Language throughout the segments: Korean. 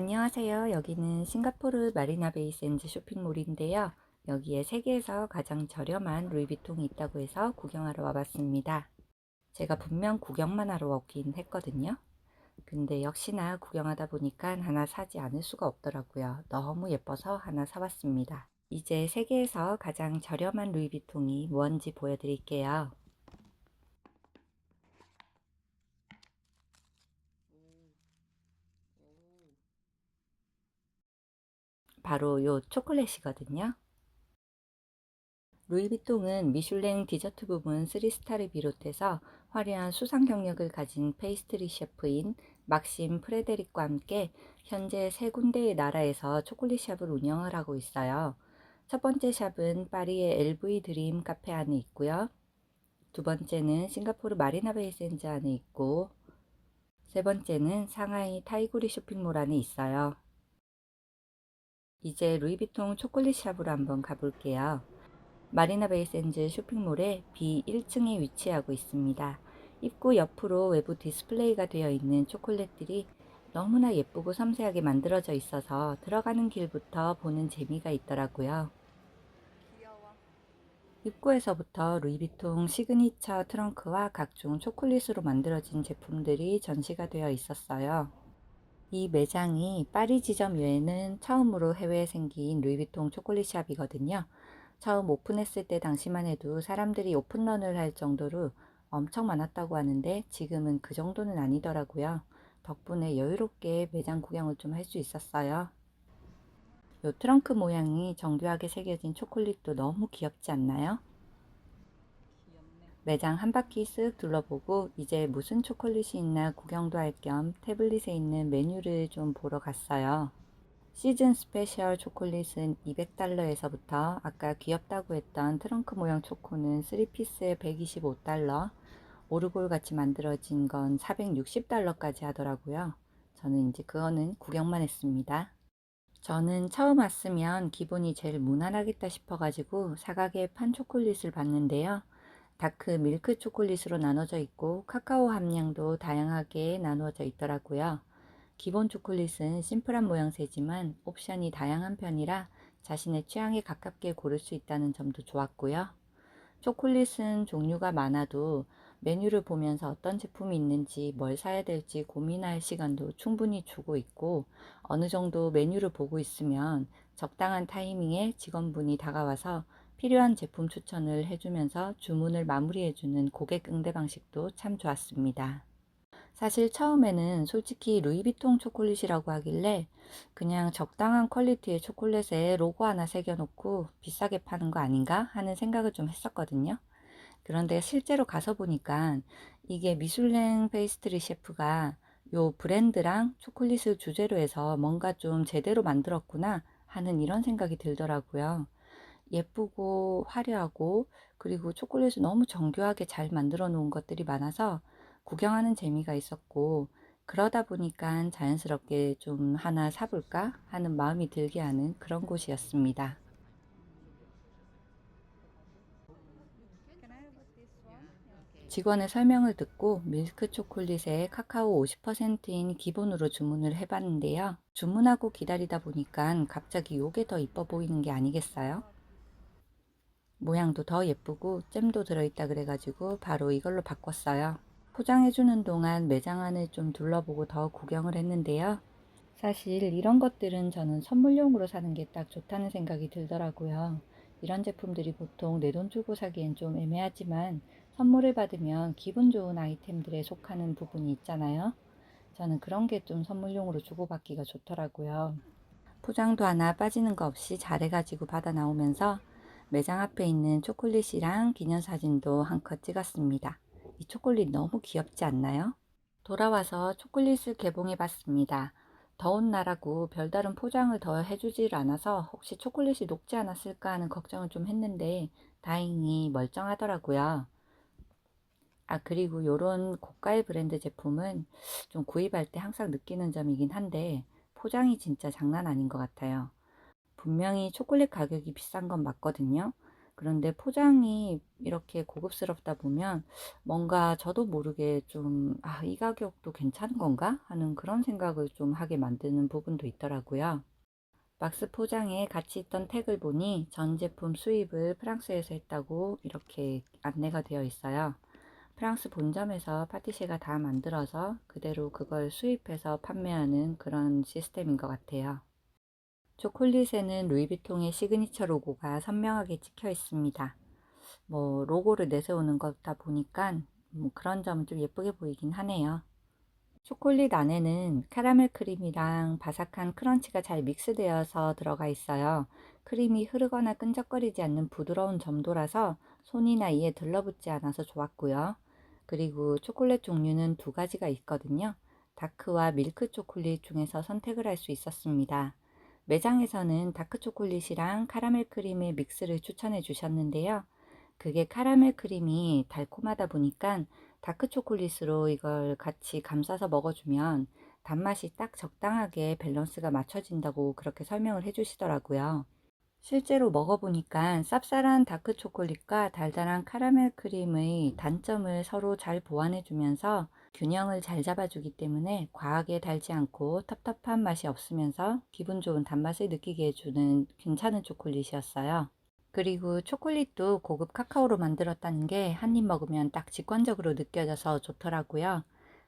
안녕하세요. 여기는 싱가포르 마리나 베이 샌즈 쇼핑몰인데요. 여기에 세계에서 가장 저렴한 루이비통이 있다고 해서 구경하러 와봤습니다. 제가 분명 구경만 하러 오긴 했거든요. 근데 역시나 구경하다 보니까 하나 사지 않을 수가 없더라고요. 너무 예뻐서 하나 사봤습니다. 이제 세계에서 가장 저렴한 루이비통이 뭔지 보여드릴게요. 바로 요 초콜릿이거든요. 루이비통은 미슐랭 디저트 부문 3스타를 비롯해서 화려한 수상 경력을 가진 페이스트리 셰프인 막심 프레데릭과 함께 현재 세 군데의 나라에서 초콜릿 샵을 운영을 하고 있어요. 첫 번째 샵은 파리의 LV 드림 카페 안에 있고요. 두 번째는 싱가포르 마리나 베이 샌즈 안에 있고, 세 번째는 상하이 타이구리 쇼핑몰 안에 있어요. 이제 루이비통 초콜릿 샵으로 한번 가볼게요. 마리나 베이 샌즈 쇼핑몰의 B1층에 위치하고 있습니다. 입구 옆으로 외부 디스플레이가 되어 있는 초콜릿들이 너무나 예쁘고 섬세하게 만들어져 있어서 들어가는 길부터 보는 재미가 있더라고요. 입구에서부터 루이비통 시그니처 트렁크와 각종 초콜릿으로 만들어진 제품들이 전시가 되어 있었어요. 이 매장이 파리 지점 외에는 처음으로 해외에 생긴 루이비통 초콜릿샵이거든요. 처음 오픈했을 때 당시만 해도 사람들이 오픈런을 할 정도로 엄청 많았다고 하는데 지금은 그 정도는 아니더라고요. 덕분에 여유롭게 매장 구경을 좀 할 수 있었어요. 요 트렁크 모양이 정교하게 새겨진 초콜릿도 너무 귀엽지 않나요? 매장 한 바퀴 쓱 둘러보고 이제 무슨 초콜릿이 있나 구경도 할 겸 태블릿에 있는 메뉴를 좀 보러 갔어요. 시즌 스페셜 초콜릿은 200달러에서부터 아까 귀엽다고 했던 트렁크 모양 초코는 3피스에 125달러, 오르골 같이 만들어진 건 460달러까지 하더라고요. 저는 이제 그거는 구경만 했습니다. 저는 처음 왔으면 기분이 제일 무난하겠다 싶어가지고 사각의 판 초콜릿을 봤는데요. 다크 밀크 초콜릿으로 나눠져 있고 카카오 함량도 다양하게 나누어져 있더라고요. 기본 초콜릿은 심플한 모양새지만 옵션이 다양한 편이라 자신의 취향에 가깝게 고를 수 있다는 점도 좋았고요. 초콜릿은 종류가 많아도 메뉴를 보면서 어떤 제품이 있는지 뭘 사야 될지 고민할 시간도 충분히 주고 있고, 어느 정도 메뉴를 보고 있으면 적당한 타이밍에 직원분이 다가와서 필요한 제품 추천을 해주면서 주문을 마무리해주는 고객 응대 방식도 참 좋았습니다. 사실 처음에는 솔직히 루이비통 초콜릿이라고 하길래 그냥 적당한 퀄리티의 초콜릿에 로고 하나 새겨놓고 비싸게 파는 거 아닌가 하는 생각을 좀 했었거든요. 그런데 실제로 가서 보니까 이게 미슐랭 페이스트리 셰프가 요 브랜드랑 초콜릿을 주제로 해서 뭔가 좀 제대로 만들었구나 하는 이런 생각이 들더라고요. 예쁘고 화려하고 그리고 초콜릿을 너무 정교하게 잘 만들어 놓은 것들이 많아서 구경하는 재미가 있었고, 그러다 보니까 자연스럽게 좀 하나 사볼까 하는 마음이 들게 하는 그런 곳이었습니다. 직원의 설명을 듣고 밀크 초콜릿에 카카오 50%인 기본으로 주문을 해봤는데요. 주문하고 기다리다 보니까 갑자기 요게 더 이뻐 보이는 게 아니겠어요? 모양도 더 예쁘고 잼도 들어있다 그래가지고 바로 이걸로 바꿨어요. 포장해주는 동안 매장 안을 좀 둘러보고 더 구경을 했는데요. 사실 이런 것들은 저는 선물용으로 사는 게 딱 좋다는 생각이 들더라고요. 이런 제품들이 보통 내 돈 주고 사기엔 좀 애매하지만 선물을 받으면 기분 좋은 아이템들에 속하는 부분이 있잖아요. 저는 그런 게 좀 선물용으로 주고받기가 좋더라고요. 포장도 하나 빠지는 거 없이 잘해가지고 받아 나오면서 매장 앞에 있는 초콜릿이랑 기념사진도 한 컷 찍었습니다. 이 초콜릿 너무 귀엽지 않나요? 돌아와서 초콜릿을 개봉해 봤습니다. 더운 날하고 별다른 포장을 더 해주질 않아서 혹시 초콜릿이 녹지 않았을까 하는 걱정을 좀 했는데 다행히 멀쩡하더라고요. 아, 그리고 요런 고가의 브랜드 제품은 좀 구입할 때 항상 느끼는 점이긴 한데 포장이 진짜 장난 아닌 것 같아요. 분명히 초콜릿 가격이 비싼 건 맞거든요. 그런데 포장이 이렇게 고급스럽다 보면 뭔가 저도 모르게 좀 '아, 이 가격도 괜찮은 건가?' 하는 그런 생각을 좀 하게 만드는 부분도 있더라고요. 박스 포장에 같이 있던 택을 보니 전 제품 수입을 프랑스에서 했다고 이렇게 안내가 되어 있어요. 프랑스 본점에서 파티시가 다 만들어서 그대로 그걸 수입해서 판매하는 그런 시스템인 것 같아요. 초콜릿에는 루이비통의 시그니처 로고가 선명하게 찍혀 있습니다. 뭐 로고를 내세우는 거다 보니까 그런 점은 좀 예쁘게 보이긴 하네요. 초콜릿 안에는 카라멜 크림이랑 바삭한 크런치가 잘 믹스되어서 들어가 있어요. 크림이 흐르거나 끈적거리지 않는 부드러운 점도라서 손이나 이에 들러붙지 않아서 좋았고요. 그리고 초콜릿 종류는 두 가지가 있거든요. 다크와 밀크 초콜릿 중에서 선택을 할 수 있었습니다. 매장에서는 다크 초콜릿이랑 카라멜 크림의 믹스를 추천해 주셨는데요. 그게 카라멜 크림이 달콤하다 보니까 다크 초콜릿으로 이걸 같이 감싸서 먹어주면 단맛이 딱 적당하게 밸런스가 맞춰진다고 그렇게 설명을 해주시더라고요. 실제로 먹어보니까 쌉쌀한 다크 초콜릿과 달달한 카라멜 크림의 단점을 서로 잘 보완해주면서 균형을 잘 잡아주기 때문에 과하게 달지 않고 텁텁한 맛이 없으면서 기분 좋은 단맛을 느끼게 해주는 괜찮은 초콜릿이었어요. 그리고 초콜릿도 고급 카카오로 만들었다는 게 한 입 먹으면 딱 직관적으로 느껴져서 좋더라고요.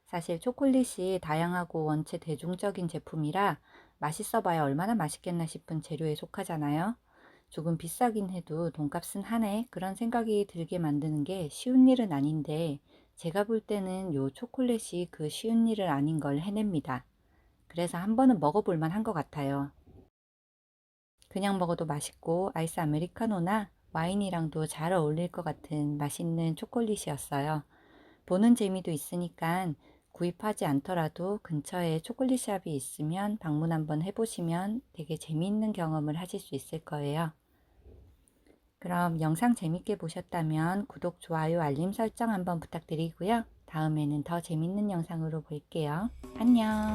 사실 초콜릿이 다양하고 원체 대중적인 제품이라 맛있어 봐야 얼마나 맛있겠나 싶은 재료에 속하잖아요. 조금 비싸긴 해도 돈값은 하네, 그런 생각이 들게 만드는 게 쉬운 일은 아닌데, 제가 볼 때는 요 초콜릿이 그 쉬운 일을 아닌 걸 해냅니다. 그래서 한 번은 먹어볼 만한 것 같아요. 그냥 먹어도 맛있고 아이스 아메리카노나 와인이랑도 잘 어울릴 것 같은 맛있는 초콜릿이었어요. 보는 재미도 있으니까 구입하지 않더라도 근처에 초콜릿 샵이 있으면 방문 한번 해보시면 되게 재미있는 경험을 하실 수 있을 거예요. 그럼 영상 재밌게 보셨다면 구독, 좋아요, 알림 설정 한번 부탁드리고요. 다음에는 더 재밌는 영상으로 볼게요. 안녕.